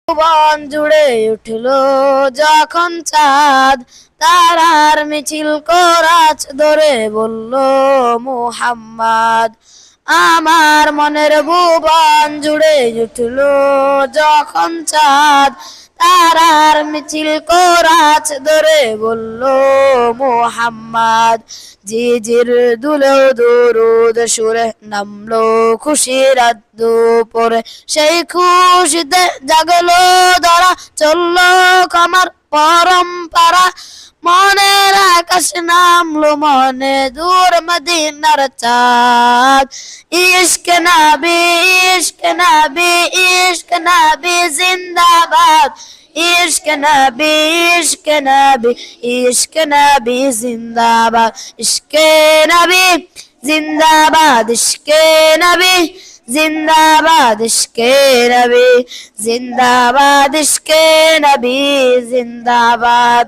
বন জুড়ে উঠল যখন চাঁদ, তারার মিছিল করাচ ধরে বলল মুহাম্মদ। আমার মনের ভুবন জুড়ে উঠল যখন চাঁদ, তারার মিছিল করাচ ধরে বলল মুহাম্মদ। জিজির দুলেও দুরুদ সুরে নামলো খুশির দুপুরে, সেই খুশিতে জাগলো ধরা, চললো কামার পরম্পরা। মনের আকাশ নামলো মনে দূর মদিনার চাঁদ। ইশক নবী ইশক নবী ইশক নবী জিন্দাবাদ, ইশক নবী ইশক নবী ইশক নবী জিন্দাবাদ, ইশকে নবী জিন্দাবাদ, ইশকে নবী জিন্দাবাদ, ইশকে নবী জিন্দাবাদ, ইশকে নবী জিন্দাবাদ।